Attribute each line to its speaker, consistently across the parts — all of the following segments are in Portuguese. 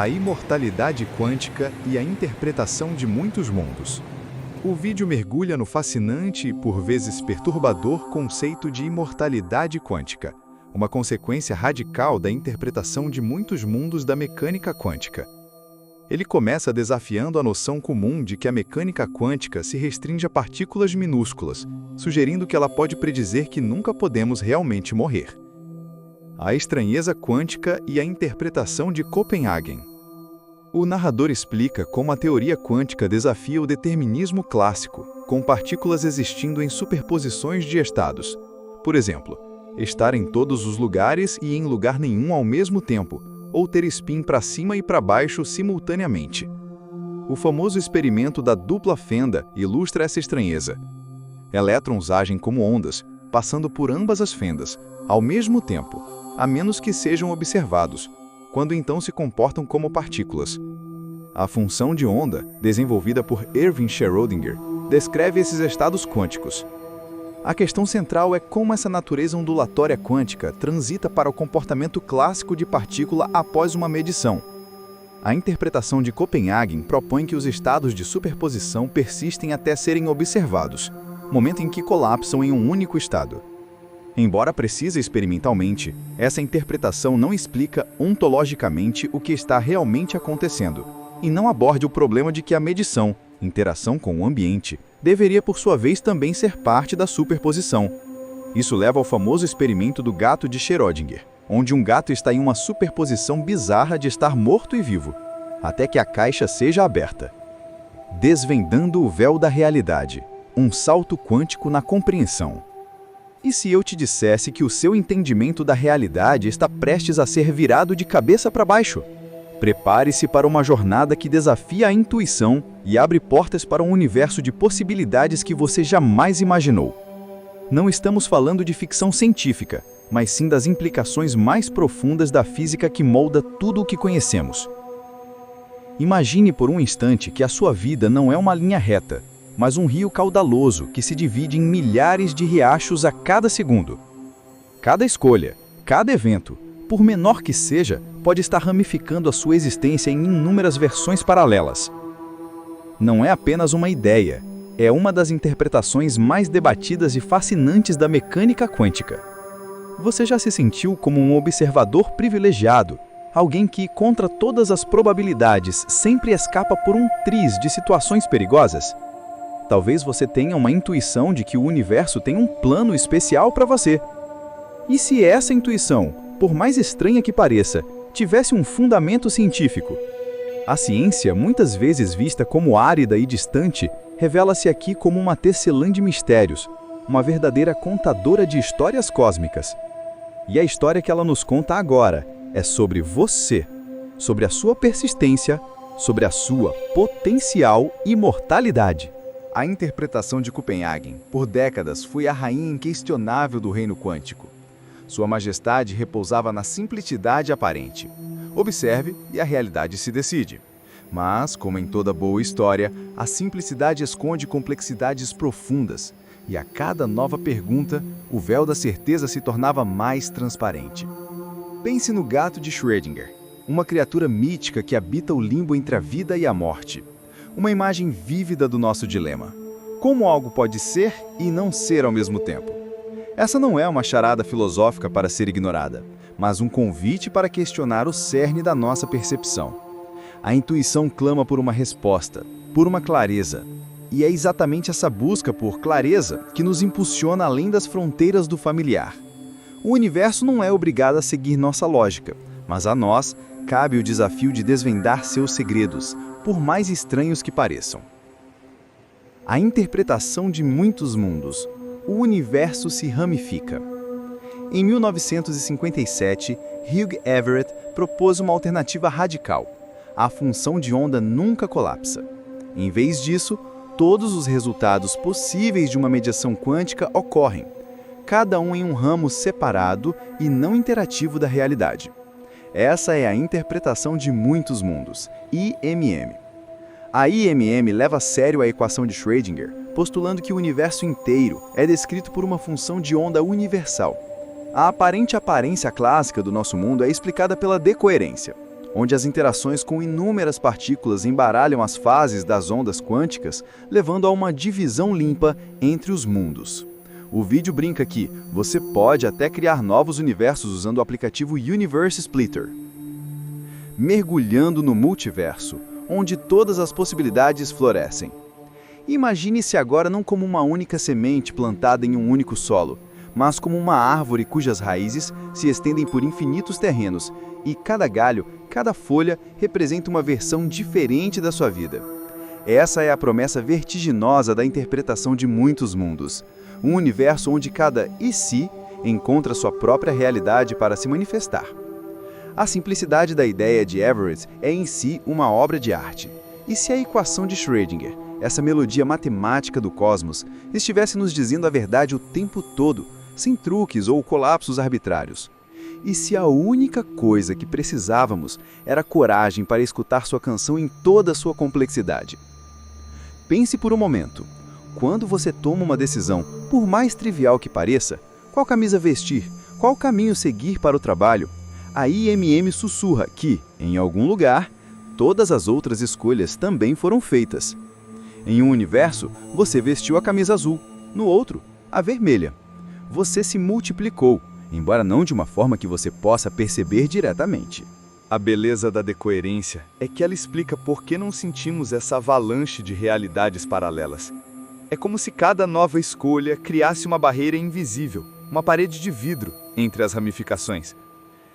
Speaker 1: a imortalidade quântica e a interpretação de muitos mundos. O vídeo mergulha no fascinante e por vezes perturbador conceito de imortalidade quântica, uma consequência radical da interpretação de muitos mundos da mecânica quântica. Ele começa desafiando a noção comum de que a mecânica quântica se restringe a partículas minúsculas, sugerindo que ela pode predizer que nunca podemos realmente morrer. A estranheza quântica e a interpretação de Copenhagen. O narrador explica como a teoria quântica desafia o determinismo clássico, com partículas existindo em superposições de estados. Por exemplo, estar em todos os lugares e em lugar nenhum ao mesmo tempo, ou ter spin para cima e para baixo simultaneamente. O famoso experimento da dupla fenda ilustra essa estranheza. Elétrons agem como ondas, passando por ambas as fendas, ao mesmo tempo, a menos que sejam observados, quando então se comportam como partículas. A função de onda, desenvolvida por Erwin Schrödinger, descreve esses estados quânticos. A questão central é como essa natureza ondulatória quântica transita para o comportamento clássico de partícula após uma medição. A interpretação de Copenhagen propõe que os estados de superposição persistem até serem observados, momento em que colapsam em um único estado. Embora precisa experimentalmente, essa interpretação não explica ontologicamente o que está realmente acontecendo, e não aborde o problema de que a medição, interação com o ambiente, deveria por sua vez também ser parte da superposição. Isso leva ao famoso experimento do gato de Schrödinger, onde um gato está em uma superposição bizarra de estar morto e vivo, até que a caixa seja aberta. Desvendando o véu da realidade, um salto quântico na compreensão. E se eu te dissesse que o seu entendimento da realidade está prestes a ser virado de cabeça para baixo? Prepare-se para uma jornada que desafia a intuição e abre portas para um universo de possibilidades que você jamais imaginou. Não estamos falando de ficção científica, mas sim das implicações mais profundas da física que molda tudo o que conhecemos. Imagine por um instante que a sua vida não é uma linha reta, mas um rio caudaloso que se divide em milhares de riachos a cada segundo. Cada escolha, cada evento, por menor que seja, pode estar ramificando a sua existência em inúmeras versões paralelas. Não é apenas uma ideia, é uma das interpretações mais debatidas e fascinantes da mecânica quântica. Você já se sentiu como um observador privilegiado, alguém que, contra todas as probabilidades, sempre escapa por um triz de situações perigosas? Talvez você tenha uma intuição de que o universo tem um plano especial para você. E se essa intuição, por mais estranha que pareça, tivesse um fundamento científico? A ciência, muitas vezes vista como árida e distante, revela-se aqui como uma tecelã de mistérios, uma verdadeira contadora de histórias cósmicas. E a história que ela nos conta agora é sobre você, sobre a sua persistência, sobre a sua potencial imortalidade. A interpretação de Copenhagen, por décadas, foi a rainha inquestionável do reino quântico. Sua majestade repousava na simplicidade aparente. Observe e a realidade se decide. Mas, como em toda boa história, a simplicidade esconde complexidades profundas, e a cada nova pergunta, o véu da certeza se tornava mais transparente. Pense no gato de Schrödinger, uma criatura mítica que habita o limbo entre a vida e a morte. Uma imagem vívida do nosso dilema. Como algo pode ser e não ser ao mesmo tempo? Essa não é uma charada filosófica para ser ignorada, mas um convite para questionar o cerne da nossa percepção. A intuição clama por uma resposta, por uma clareza. E é exatamente essa busca por clareza que nos impulsiona além das fronteiras do familiar. O universo não é obrigado a seguir nossa lógica, mas a nós cabe o desafio de desvendar seus segredos, por mais estranhos que pareçam. A interpretação de muitos mundos. O universo se ramifica. Em 1957, Hugh Everett propôs uma alternativa radical. A função de onda nunca colapsa. Em vez disso, todos os resultados possíveis de uma mediação quântica ocorrem, cada um em um ramo separado e não interativo da realidade. Essa é a interpretação de muitos mundos, IMM. A IMM leva a sério a equação de Schrödinger, postulando que o universo inteiro é descrito por uma função de onda universal. A aparente aparência clássica do nosso mundo é explicada pela decoerência. onde as interações com inúmeras partículas embaralham as fases das ondas quânticas, levando a uma divisão limpa entre os mundos. O vídeo brinca que você pode até criar novos universos usando o aplicativo Universe Splitter. Mergulhando no multiverso, onde todas as possibilidades florescem. Imagine-se agora não como uma única semente plantada em um único solo, mas como uma árvore cujas raízes se estendem por infinitos terrenos, e cada galho, cada folha representa uma versão diferente da sua vida. Essa é a promessa vertiginosa da interpretação de muitos mundos. Um universo onde cada "e se" encontra sua própria realidade para se manifestar. A simplicidade da ideia de Everett é em si uma obra de arte. E se a equação de Schrödinger, essa melodia matemática do cosmos, estivesse nos dizendo a verdade o tempo todo, sem truques ou colapsos arbitrários? E se a única coisa que precisávamos era coragem para escutar sua canção em toda a sua complexidade? Pense por um momento. Quando você toma uma decisão, por mais trivial que pareça, qual camisa vestir, qual caminho seguir para o trabalho, a IMM sussurra que, em algum lugar, todas as outras escolhas também foram feitas. Em um universo, você vestiu a camisa azul, no outro, a vermelha. Você se multiplicou, embora não de uma forma que você possa perceber diretamente. A beleza da decoerência é que ela explica por que não sentimos essa avalanche de realidades paralelas. É como se cada nova escolha criasse uma barreira invisível, uma parede de vidro entre as ramificações.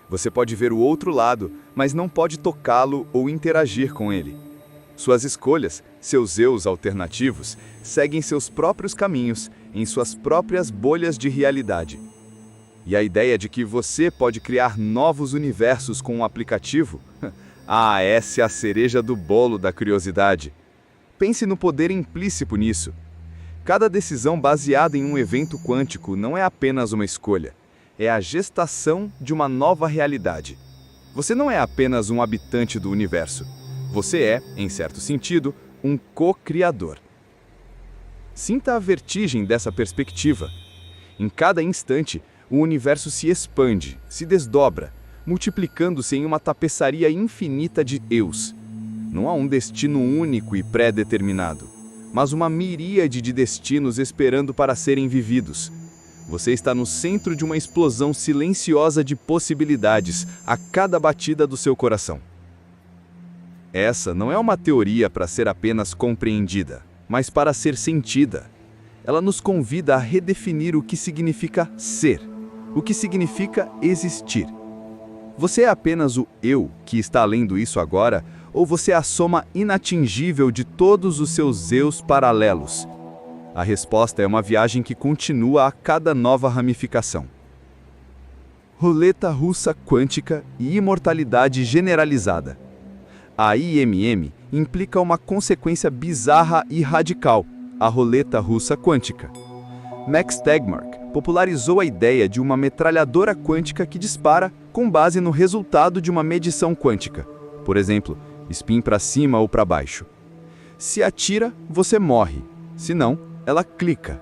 Speaker 1: Você pode ver o outro lado, mas não pode tocá-lo ou interagir com ele. Suas escolhas, seus eus alternativos, seguem seus próprios caminhos, em suas próprias bolhas de realidade. E a ideia de que você pode criar novos universos com um aplicativo? Essa é a cereja do bolo da curiosidade. Pense no poder implícito nisso. Cada decisão baseada em um evento quântico não é apenas uma escolha, é a gestação de uma nova realidade. Você não é apenas um habitante do universo. Você é, em certo sentido, um co-criador. Sinta a vertigem dessa perspectiva. Em cada instante, o universo se expande, se desdobra, multiplicando-se em uma tapeçaria infinita de eus. Não há um destino único e pré-determinado, mas uma miríade de destinos esperando para serem vividos. Você está no centro de uma explosão silenciosa de possibilidades a cada batida do seu coração. Essa não é uma teoria para ser apenas compreendida, mas para ser sentida. Ela nos convida a redefinir o que significa ser, o que significa existir. Você é apenas o eu que está lendo isso agora, ou você é a soma inatingível de todos os seus eus paralelos? A resposta é uma viagem que continua a cada nova ramificação. Roleta russa quântica e imortalidade generalizada. A IMM implica uma consequência bizarra e radical, a roleta russa quântica. Max Tegmark popularizou a ideia de uma metralhadora quântica que dispara com base no resultado de uma medição quântica. Por exemplo, spin para cima ou para baixo. Se atira, você morre. Se não, ela clica.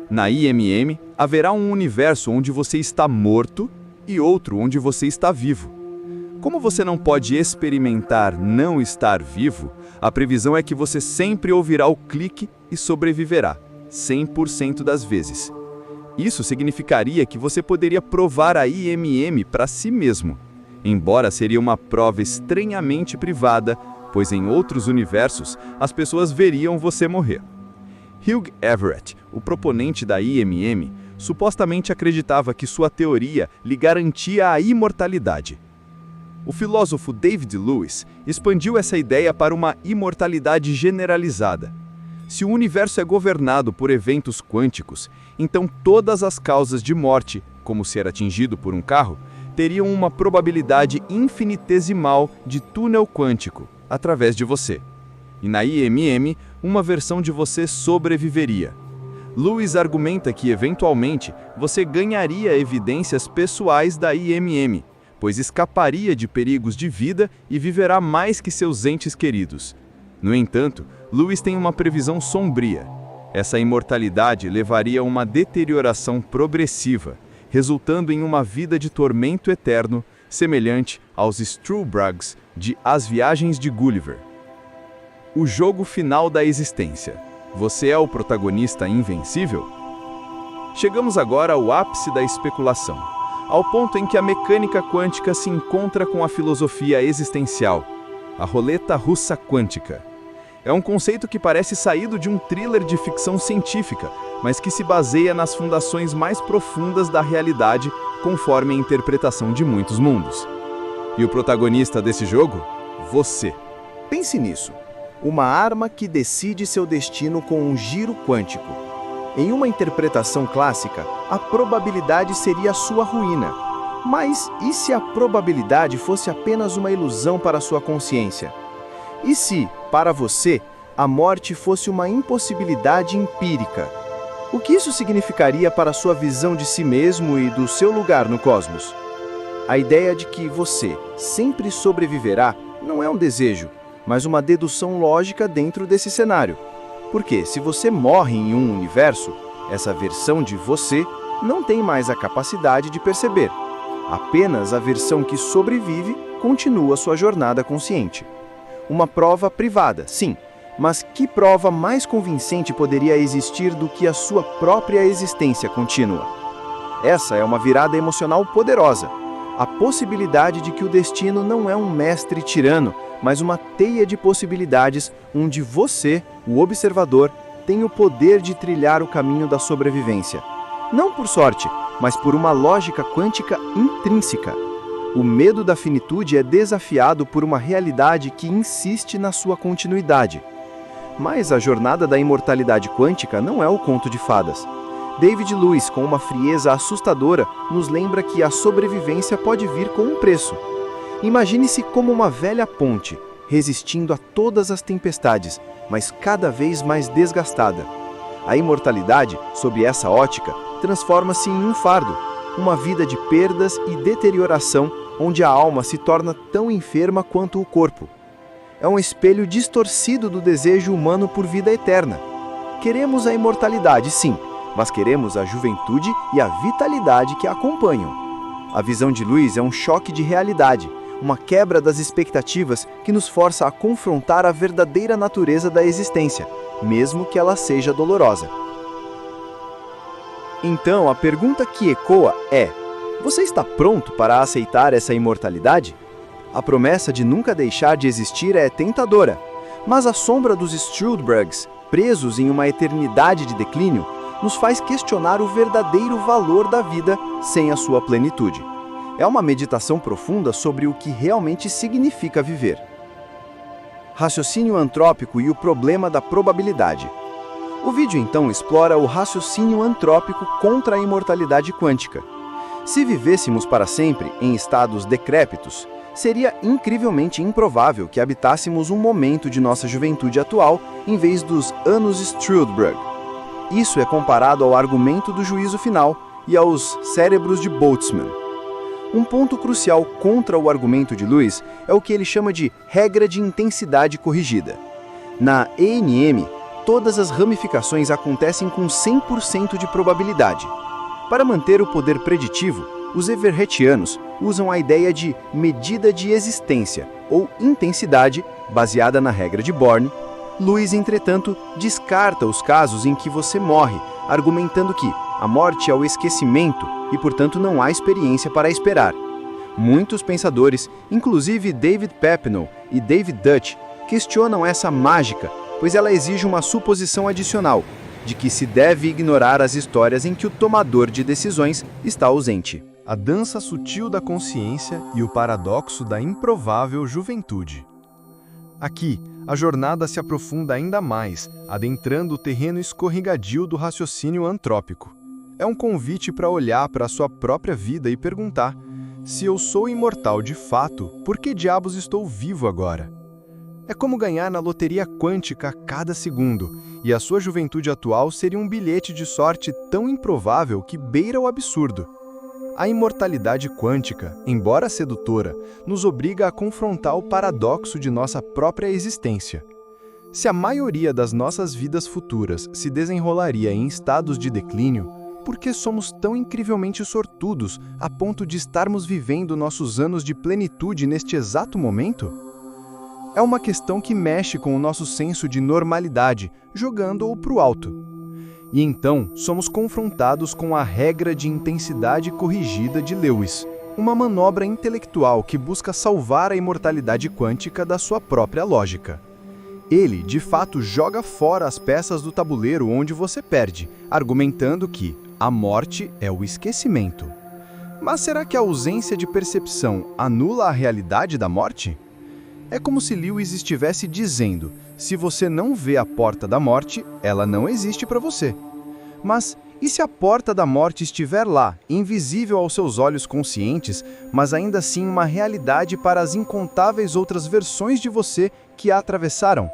Speaker 1: Na IMM, haverá um universo onde você está morto e outro onde você está vivo. Como você não pode experimentar não estar vivo, a previsão é que você sempre ouvirá o clique e sobreviverá, 100% das vezes. Isso significaria que você poderia provar a IMM para si mesmo, embora seria uma prova estranhamente privada, pois em outros universos as pessoas veriam você morrer. Hugh Everett, o proponente da IMM, supostamente acreditava que sua teoria lhe garantia a imortalidade. O filósofo David Lewis expandiu essa ideia para uma imortalidade generalizada. Se o universo é governado por eventos quânticos, então todas as causas de morte, como ser atingido por um carro, teriam uma probabilidade infinitesimal de túnel quântico através de você. E na IMM, uma versão de você sobreviveria. Lewis argumenta que, eventualmente, você ganharia evidências pessoais da IMM, pois escaparia de perigos de vida e viverá mais que seus entes queridos. No entanto, Lewis tem uma previsão sombria. Essa imortalidade levaria a uma deterioração progressiva, resultando em uma vida de tormento eterno, semelhante aos Struwelbrugs de As Viagens de Gulliver. O jogo final da existência. Você é o protagonista invencível? Chegamos agora ao ápice da especulação, ao ponto em que a mecânica quântica se encontra com a filosofia existencial, a roleta russa quântica. É um conceito que parece saído de um thriller de ficção científica, mas que se baseia nas fundações mais profundas da realidade, conforme a interpretação de muitos mundos. E o protagonista desse jogo? Você.
Speaker 2: Pense nisso. Uma arma que decide seu destino com um giro quântico. Em uma interpretação clássica, a probabilidade seria a sua ruína. Mas e se a probabilidade fosse apenas uma ilusão para sua consciência? E se, para você, a morte fosse uma impossibilidade empírica? O que isso significaria para sua visão de si mesmo e do seu lugar no cosmos? A ideia de que você sempre sobreviverá não é um desejo, mas uma dedução lógica dentro desse cenário. Porque se você morre em um universo, essa versão de você não tem mais a capacidade de perceber. Apenas a versão que sobrevive continua sua jornada consciente. Uma prova privada, sim, mas que prova mais convincente poderia existir do que a sua própria existência contínua? Essa é uma virada emocional poderosa. A possibilidade de que o destino não é um mestre tirano, mas uma teia de possibilidades onde você, o observador, tem o poder de trilhar o caminho da sobrevivência. Não por sorte, mas por uma lógica quântica intrínseca. O medo da finitude é desafiado por uma realidade que insiste na sua continuidade. Mas a jornada da imortalidade quântica não é o conto de fadas. David Lewis, com uma frieza assustadora, nos lembra que a sobrevivência pode vir com um preço. Imagine-se como uma velha ponte, resistindo a todas as tempestades, mas cada vez mais desgastada. A imortalidade, sob essa ótica, transforma-se em um fardo, uma vida de perdas e deterioração, onde a alma se torna tão enferma quanto o corpo. É um espelho distorcido do desejo humano por vida eterna. Queremos a imortalidade, sim, mas queremos a juventude e a vitalidade que a acompanham. A visão de Lewis é um choque de realidade, uma quebra das expectativas que nos força a confrontar a verdadeira natureza da existência, mesmo que ela seja dolorosa. Então, a pergunta que ecoa é: você está pronto para aceitar essa imortalidade? A promessa de nunca deixar de existir é tentadora, mas a sombra dos Struldbrugs, presos em uma eternidade de declínio, nos faz questionar o verdadeiro valor da vida sem a sua plenitude. É uma meditação profunda sobre o que realmente significa viver. Raciocínio antrópico e o problema da probabilidade. O vídeo então explora o raciocínio antrópico contra a imortalidade quântica. Se vivêssemos para sempre em estados decrépitos, seria incrivelmente improvável que habitássemos um momento de nossa juventude atual em vez dos anos Struldbrug. Isso é comparado ao argumento do juízo final e aos cérebros de Boltzmann. Um ponto crucial contra o argumento de Lewis é o que ele chama de regra de intensidade corrigida. Na ENM, todas as ramificações acontecem com 100% de probabilidade. Para manter o poder preditivo, os everettianos usam a ideia de medida de existência, ou intensidade, baseada na regra de Born. Lewis, entretanto, descarta os casos em que você morre, argumentando que a morte é o esquecimento e, portanto, não há experiência para esperar. Muitos pensadores, inclusive David Papineau e David Dutch, questionam essa mágica, pois ela exige uma suposição adicional, de que se deve ignorar as histórias em que o tomador de decisões está ausente.
Speaker 1: A dança sutil da consciência e o paradoxo da improvável juventude. Aqui, a jornada se aprofunda ainda mais, adentrando o terreno escorregadio do raciocínio antrópico. É um convite para olhar para a sua própria vida e perguntar: se eu sou imortal de fato, por que diabos estou vivo agora? É como ganhar na loteria quântica a cada segundo, e a sua juventude atual seria um bilhete de sorte tão improvável que beira o absurdo. A imortalidade quântica, embora sedutora, nos obriga a confrontar o paradoxo de nossa própria existência. Se a maioria das nossas vidas futuras se desenrolaria em estados de declínio, por que somos tão incrivelmente sortudos a ponto de estarmos vivendo nossos anos de plenitude neste exato momento?
Speaker 2: É uma questão que mexe com o nosso senso de normalidade, jogando-o para o alto. E então, somos confrontados com a regra de intensidade corrigida de Lewis, uma manobra intelectual que busca salvar a imortalidade quântica da sua própria lógica. Ele, de fato, joga fora as peças do tabuleiro onde você perde, argumentando que a morte é o esquecimento. Mas será que a ausência de percepção anula a realidade da morte? É como se Lewis estivesse dizendo: se você não vê a porta da morte, ela não existe para você. Mas e se a porta da morte estiver lá, invisível aos seus olhos conscientes, mas ainda assim uma realidade para as incontáveis outras versões de você que a atravessaram?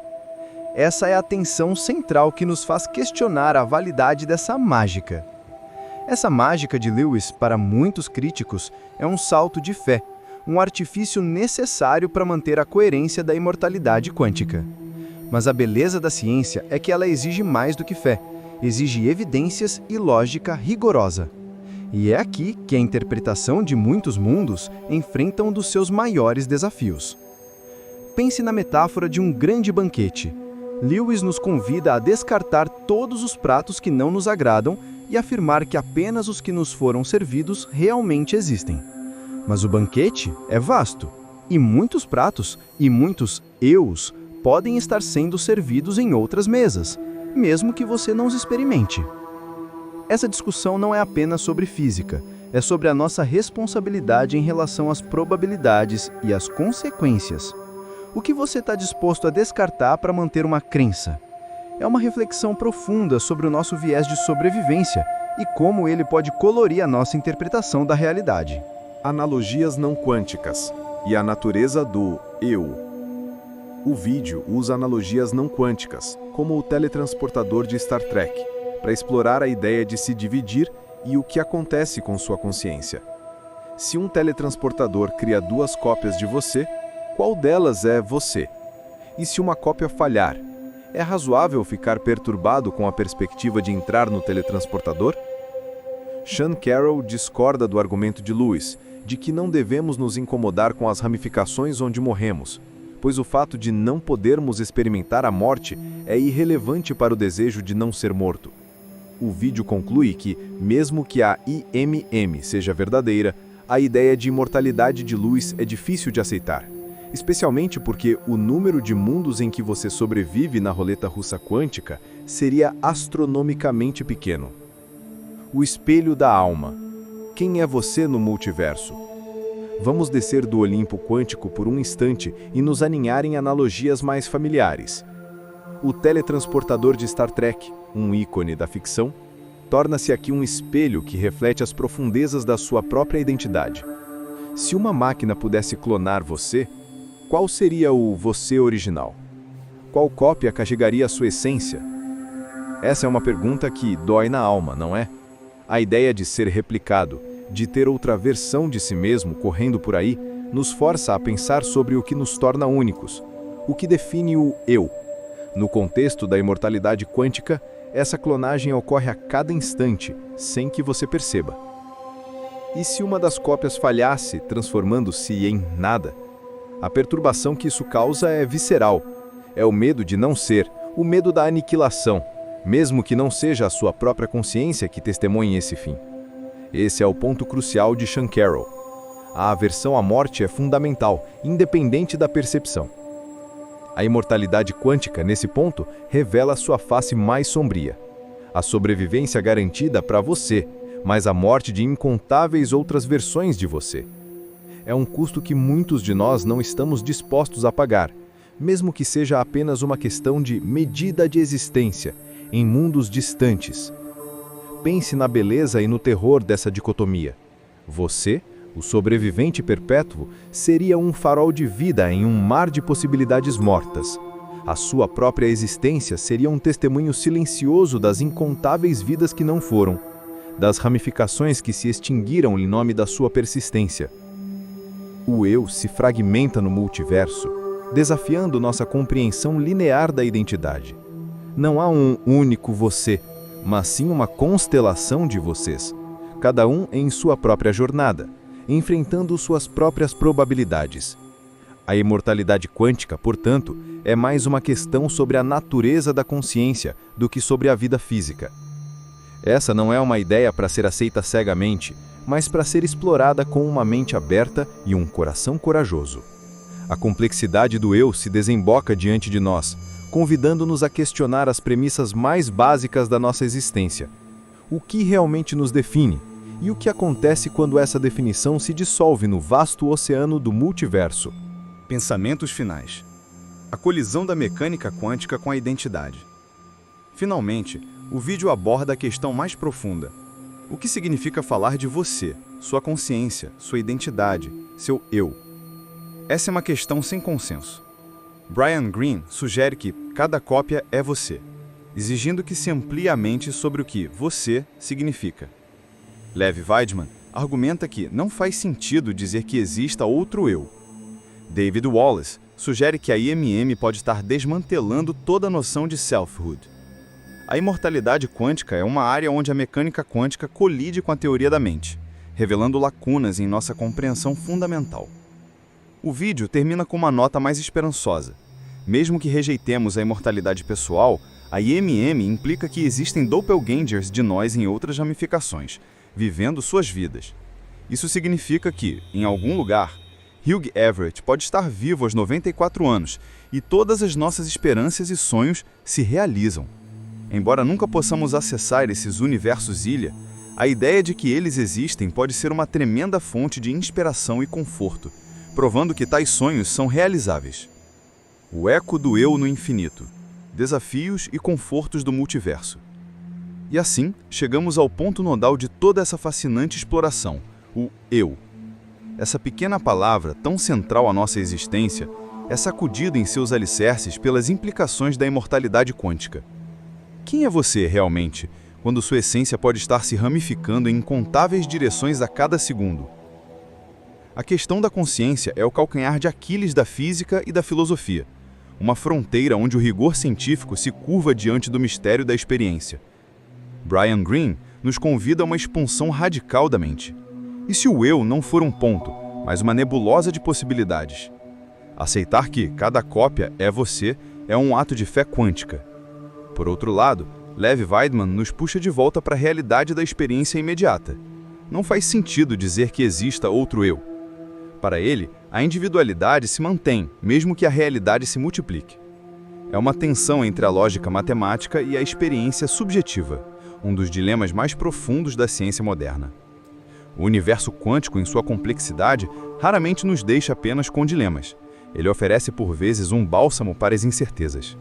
Speaker 2: Essa é a tensão central que nos faz questionar a validade dessa mágica. Essa mágica de Lewis, para muitos críticos, é um salto de fé, um artifício necessário para manter a coerência da imortalidade quântica. Mas a beleza da ciência é que ela exige mais do que fé, exige evidências e lógica rigorosa. E é aqui que a interpretação de muitos mundos enfrenta um dos seus maiores desafios. Pense na metáfora de um grande banquete. Lewis nos convida a descartar todos os pratos que não nos agradam e afirmar que apenas os que nos foram servidos realmente existem. Mas o banquete é vasto, e muitos pratos e muitos eus podem estar sendo servidos em outras mesas, mesmo que você não os experimente. Essa discussão não é apenas sobre física, é sobre a nossa responsabilidade em relação às probabilidades e às consequências. O que você está disposto a descartar para manter uma crença? É uma reflexão profunda sobre o nosso viés de sobrevivência e como ele pode colorir a nossa interpretação da realidade.
Speaker 3: Analogias não quânticas e a natureza do eu. O vídeo usa analogias não quânticas, como o teletransportador de Star Trek, para explorar a ideia de se dividir e o que acontece com sua consciência. Se um teletransportador cria duas cópias de você, qual delas é você? E se uma cópia falhar, é razoável ficar perturbado com a perspectiva de entrar no teletransportador? Sean Carroll discorda do argumento de Lewis, de que não devemos nos incomodar com as ramificações onde morremos, pois o fato de não podermos experimentar a morte é irrelevante para o desejo de não ser morto. O vídeo conclui que, mesmo que a IMM seja verdadeira, a ideia de imortalidade de Lewis é difícil de aceitar, especialmente porque o número de mundos em que você sobrevive na roleta russa quântica seria astronomicamente pequeno. O espelho da alma. Quem é você no multiverso? Vamos descer do Olimpo quântico por um instante e nos aninhar em analogias mais familiares. O teletransportador de Star Trek, um ícone da ficção, torna-se aqui um espelho que reflete as profundezas da sua própria identidade. Se uma máquina pudesse clonar você, qual seria o você original? Qual cópia carregaria a sua essência? Essa é uma pergunta que dói na alma, não é? A ideia de ser replicado, de ter outra versão de si mesmo correndo por aí, nos força a pensar sobre o que nos torna únicos, o que define o eu. No contexto da imortalidade quântica, essa clonagem ocorre a cada instante, sem que você perceba. E se uma das cópias falhasse, transformando-se em nada? A perturbação que isso causa é visceral. É o medo de não ser, o medo da aniquilação, mesmo que não seja a sua própria consciência que testemunhe esse fim. Esse é o ponto crucial de Sean Carroll. A aversão à morte é fundamental, independente da percepção. A imortalidade quântica, nesse ponto, revela sua face mais sombria. A sobrevivência garantida para você, mas a morte de incontáveis outras versões de você. É um custo que muitos de nós não estamos dispostos a pagar, mesmo que seja apenas uma questão de medida de existência, em mundos distantes. Pense na beleza e no terror dessa dicotomia. Você, o sobrevivente perpétuo, seria um farol de vida em um mar de possibilidades mortas. A sua própria existência seria um testemunho silencioso das incontáveis vidas que não foram, das ramificações que se extinguiram em nome da sua persistência. O eu se fragmenta no multiverso, desafiando nossa compreensão linear da identidade. Não há um único você, mas sim uma constelação de vocês, cada um em sua própria jornada, enfrentando suas próprias probabilidades. A imortalidade quântica, portanto, é mais uma questão sobre a natureza da consciência do que sobre a vida física. Essa não é uma ideia para ser aceita cegamente, mas para ser explorada com uma mente aberta e um coração corajoso. A complexidade do eu se desemboca diante de nós, convidando-nos a questionar as premissas mais básicas da nossa existência. O que realmente nos define? E o que acontece quando essa definição se dissolve no vasto oceano do multiverso?
Speaker 1: Pensamentos finais. A colisão da mecânica quântica com a identidade. Finalmente, o vídeo aborda a questão mais profunda. O que significa falar de você, sua consciência, sua identidade, seu eu? Essa é uma questão sem consenso. Brian Greene sugere que cada cópia é você, exigindo que se amplie a mente sobre o que você significa. Lev Weidman argumenta que não faz sentido dizer que exista outro eu. David Wallace sugere que a IMM pode estar desmantelando toda a noção de selfhood. A imortalidade quântica é uma área onde a mecânica quântica colide com a teoria da mente, revelando lacunas em nossa compreensão fundamental. O vídeo termina com uma nota mais esperançosa. Mesmo que rejeitemos a imortalidade pessoal, a IMM implica que existem doppelgangers de nós em outras ramificações, vivendo suas vidas. Isso significa que, em algum lugar, Hugh Everett pode estar vivo aos 94 anos e todas as nossas esperanças e sonhos se realizam. Embora nunca possamos acessar esses universos ilha, a ideia de que eles existem pode ser uma tremenda fonte de inspiração e conforto, provando que tais sonhos são realizáveis. O eco do eu no infinito. Desafios e confortos do multiverso. E assim, chegamos ao ponto nodal de toda essa fascinante exploração, o eu. Essa pequena palavra, tão central à nossa existência, é sacudida em seus alicerces pelas implicações da imortalidade quântica. Quem é você, realmente, quando sua essência pode estar se ramificando em incontáveis direções a cada segundo? A questão da consciência é o calcanhar de Aquiles da física e da filosofia, uma fronteira onde o rigor científico se curva diante do mistério da experiência. Brian Greene nos convida a uma expulsão radical da mente. E se o eu não for um ponto, mas uma nebulosa de possibilidades? Aceitar que cada cópia é você é um ato de fé quântica. Por outro lado, Lev Weidman nos puxa de volta para a realidade da experiência imediata. Não faz sentido dizer que exista outro eu. Para ele, a individualidade se mantém, mesmo que a realidade se multiplique. É uma tensão entre a lógica matemática e a experiência subjetiva, um dos dilemas mais profundos da ciência moderna. O universo quântico, em sua complexidade, raramente nos deixa apenas com dilemas. Ele oferece por vezes um bálsamo para as incertezas.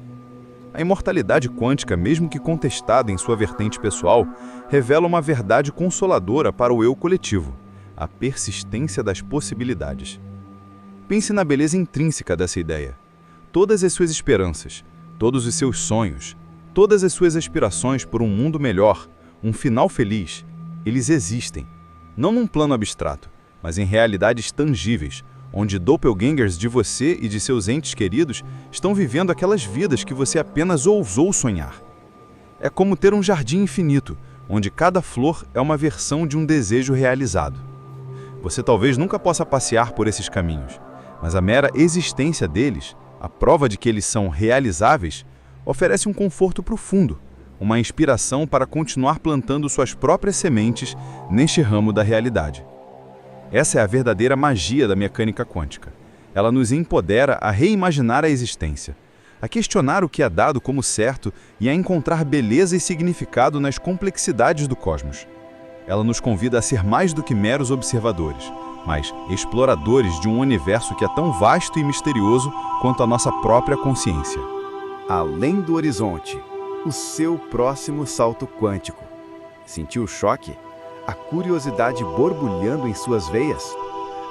Speaker 1: A imortalidade quântica, mesmo que contestada em sua vertente pessoal, revela uma verdade consoladora para o eu coletivo, a persistência das possibilidades. Pense na beleza intrínseca dessa ideia. Todas as suas esperanças, todos os seus sonhos, todas as suas aspirações por um mundo melhor, um final feliz, eles existem, não num plano abstrato, mas em realidades tangíveis, onde doppelgangers de você e de seus entes queridos estão vivendo aquelas vidas que você apenas ousou sonhar. É como ter um jardim infinito, onde cada flor é uma versão de um desejo realizado. Você talvez nunca possa passear por esses caminhos, mas a mera existência deles, a prova de que eles são realizáveis, oferece um conforto profundo, uma inspiração para continuar plantando suas próprias sementes neste ramo da realidade. Essa é a verdadeira magia da mecânica quântica. Ela nos empodera a reimaginar a existência, a questionar o que é dado como certo e a encontrar beleza e significado nas complexidades do cosmos. Ela nos convida a ser mais do que meros observadores, mas exploradores de um universo que é tão vasto e misterioso quanto a nossa própria consciência.
Speaker 2: Além do horizonte, o seu próximo salto quântico. Sentiu o choque? A curiosidade borbulhando em suas veias?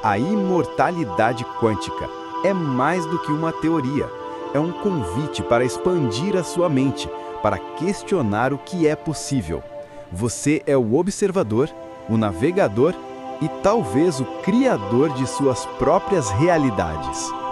Speaker 2: A imortalidade quântica é mais do que uma teoria. É um convite para expandir a sua mente, para questionar o que é possível. Você é o observador, o navegador e talvez o criador de suas próprias realidades.